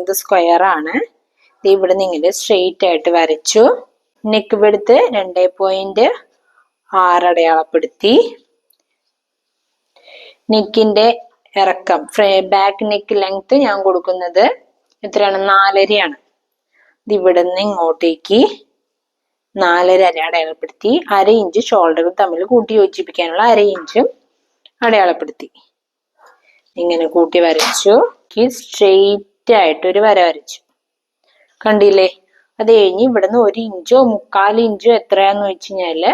Length square ആണ്. ഇവിടെ നിന്ന് ഇങ്ങനെ സ്ട്രെയിറ്റ് ആയിട്ട് വരച്ചു. നെക്ക് വിഡ്ത്ത് 2.6 അടയാളപ്പെടുത്തി. നെക്കിന്റെ ഇറക്കം ബാക്ക് നെക്ക് ലെങ്ത് ഞാൻ കൊടുക്കുന്നത് എത്രയാണ്? 4.5 ഇവിടെ നിന്ന് ഇങ്ങോട്ടേക്ക് 4.5 അടയാളപ്പെടുത്തി. 1/2 ഇഞ്ച് ഷോൾഡറുകൾ തമ്മിൽ കൂട്ടി യോജിപ്പിക്കാനുള്ള 1/2 ഇഞ്ചും അടയാളപ്പെടുത്തി. ഇങ്ങനെ കൂട്ടി വരച്ചു. സ്ട്രെയിറ്റ് ആയിട്ട് ഒരു വര വരച്ചു. കണ്ടില്ലേ? അത് കഴിഞ്ഞ് ഇവിടുന്ന് 1 ഇഞ്ചോ 3/4 ഇഞ്ചോ എത്രയാന്ന് വെച്ച് കഴിഞ്ഞാല്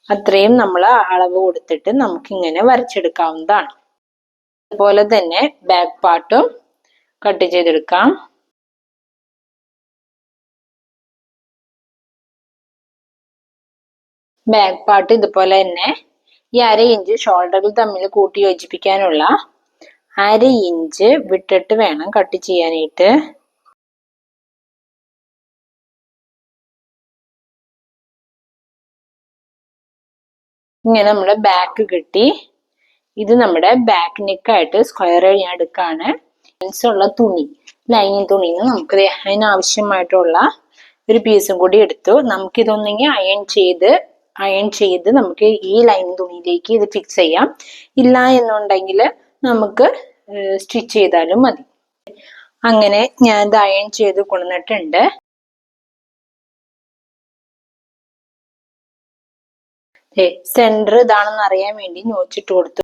അത്രയും നമ്മൾ അളവ് കൊടുത്തിട്ട് നമുക്ക് ഇങ്ങനെ വരച്ചെടുക്കാവുന്നതാണ്. അതുപോലെ തന്നെ ബാക്ക് പാർട്ടും കട്ട് ചെയ്തെടുക്കാം. ബാക്ക് പാർട്ട് ഇതുപോലെ തന്നെ ഈ 1/2 ഇഞ്ച് ഷോൾഡറുകൾ തമ്മിൽ കൂട്ടി യോജിപ്പിക്കാനുള്ള 1/2 ഇഞ്ച് വിട്ടിട്ട് വേണം കട്ട് ചെയ്യാനായിട്ട്. ഇങ്ങനെ നമ്മുടെ ബാക്ക് കിട്ടി. ഇത് നമ്മുടെ ബാക്ക് നെക്കായിട്ട് സ്ക്വയർ ഞാൻ എടുക്കാണ്. ഉള്ള തുണി, ലൈനിങ് തുണിന്ന് നമുക്ക് അതിനാവശ്യമായിട്ടുള്ള ഒരു പീസും കൂടി എടുത്തു. നമുക്കിതൊന്നെങ്കിൽ അയൺ ചെയ്ത് നമുക്ക് ഈ ലൈനിങ് തുണിയിലേക്ക് ഇത് ഫിക്സ് ചെയ്യാം. ഇല്ല എന്നുണ്ടെങ്കിൽ നമുക്ക് സ്റ്റിച്ച് ചെയ്താലും മതി. അങ്ങനെ ഞാൻ ഇത് അയൺ ചെയ്ത് കൊണ്ടുവന്നിട്ടുണ്ട്. സെന്റർ ഇതാണെന്ന് അറിയാൻ വേണ്ടി നോച്ചിട്ട് കൊടുത്തു.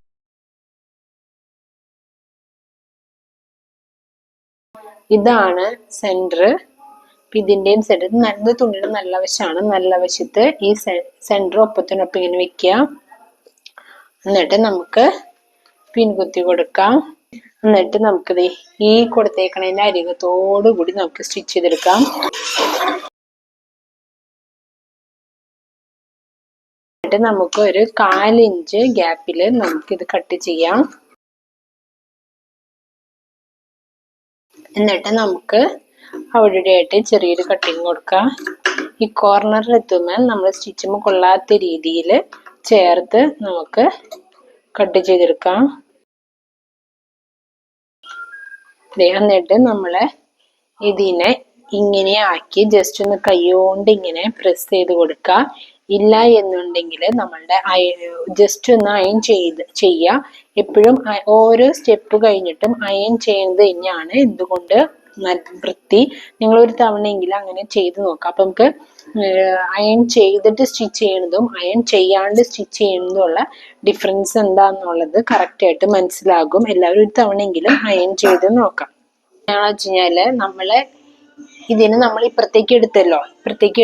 ഇതാണ് സെന്റർ. ഇതിന്റെയും സെന്റർ നല്ല തുണിയുടെ നല്ല വശമാണ്. നല്ല വശത്ത് ഈ സെന്റർ ഒപ്പത്തിനൊപ്പം ഇങ്ങനെ വെക്കുക. എന്നിട്ട് നമുക്ക് പിൻ കുത്തി കൊടുക്കാം. എന്നിട്ട് നമുക്ക് ഈ കൊടുത്തേക്കണതിന്റെ അരികത്തോടു കൂടി നമുക്ക് സ്റ്റിച്ച് ചെയ്തെടുക്കാം. എന്നിട്ട് നമുക്ക് ഒരു 1/4 ഇഞ്ച് ഗ്യാപ്പിൽ നമുക്കിത് കട്ട് ചെയ്യാം. എന്നിട്ട് നമുക്ക് അവിടെയായിട്ട് ചെറിയൊരു കട്ടിങ് കൊടുക്കാം. ഈ കോർണറിൽ എത്തുമ്പോൾ നമ്മൾ സ്റ്റിച്ചുമ്പോൾ കൊള്ളാത്ത രീതിയിൽ ചേർത്ത് നമുക്ക് കട്ട് ചെയ്തെടുക്കാം. എന്നിട്ട് നമ്മള് ഇതിനെ ഇങ്ങനെ ആക്കി ജസ്റ്റ് ഒന്ന് കൈകൊണ്ട് ഇങ്ങനെ പ്രസ് ചെയ്ത് കൊടുക്കുക. ഇല്ല എന്നുണ്ടെങ്കിൽ നമ്മളുടെ ജസ്റ്റ് ഒന്ന് അയൺ ചെയ്യുക. എപ്പോഴും ഓരോ സ്റ്റെപ്പ് കഴിഞ്ഞിട്ടും അയൺ ചെയ്യുന്നത് തന്നെയാണ് എന്തുകൊണ്ട് വൃത്തി. നിങ്ങൾ ഒരു തവണയെങ്കിലും അങ്ങനെ ചെയ്ത് നോക്കാം. അപ്പൊ നമുക്ക് അയൺ ചെയ്തിട്ട് സ്റ്റിച്ച് ചെയ്യുന്നതും അയൺ ചെയ്യാണ്ട് സ്റ്റിച്ച് ചെയ്യുന്നതുമുള്ള ഡിഫറൻസ് എന്താന്നുള്ളത് കറക്റ്റ് ആയിട്ട് മനസ്സിലാകും. എല്ലാവരും ഒരു തവണയെങ്കിലും അയൺ ചെയ്ത് നോക്കാം. എന്താണെന്ന് വെച്ച് കഴിഞ്ഞാല് ഇതിന് നമ്മൾ ഇപ്പുറത്തേക്ക്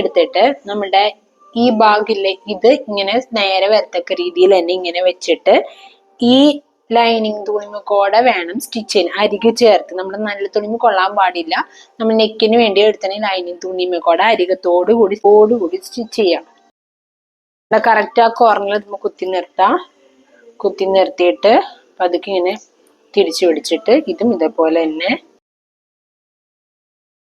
എടുത്തിട്ട് നമ്മുടെ ഈ ഭാഗില്ലേ ഇത് ഇങ്ങനെ നേരെ വരത്തക്ക രീതിയിൽ തന്നെ ഇങ്ങനെ വെച്ചിട്ട് ഈ ലൈനിങ് തുണിമക്കോടെ വേണം സ്റ്റിച്ച് ചെയ്യാൻ. അരികെ ചേർത്ത് നമ്മൾ നല്ല തുണിമ കൊള്ളാൻ പാടില്ല. നമ്മൾ നെക്കിന് വേണ്ടി എടുത്തന്നെ ലൈനിങ് തുണിമക്കോടെ അരികത്തോടു കൂടി സ്റ്റിച്ച് ചെയ്യാം. കറക്റ്റ് ആ കോർണറിൽ നമ്മൾ കുത്തി നിർത്തിയിട്ട് പതുക്കെ ഇങ്ങനെ തിരിച്ചു പിടിച്ചിട്ട് ഇതും ഇതേപോലെ തന്നെ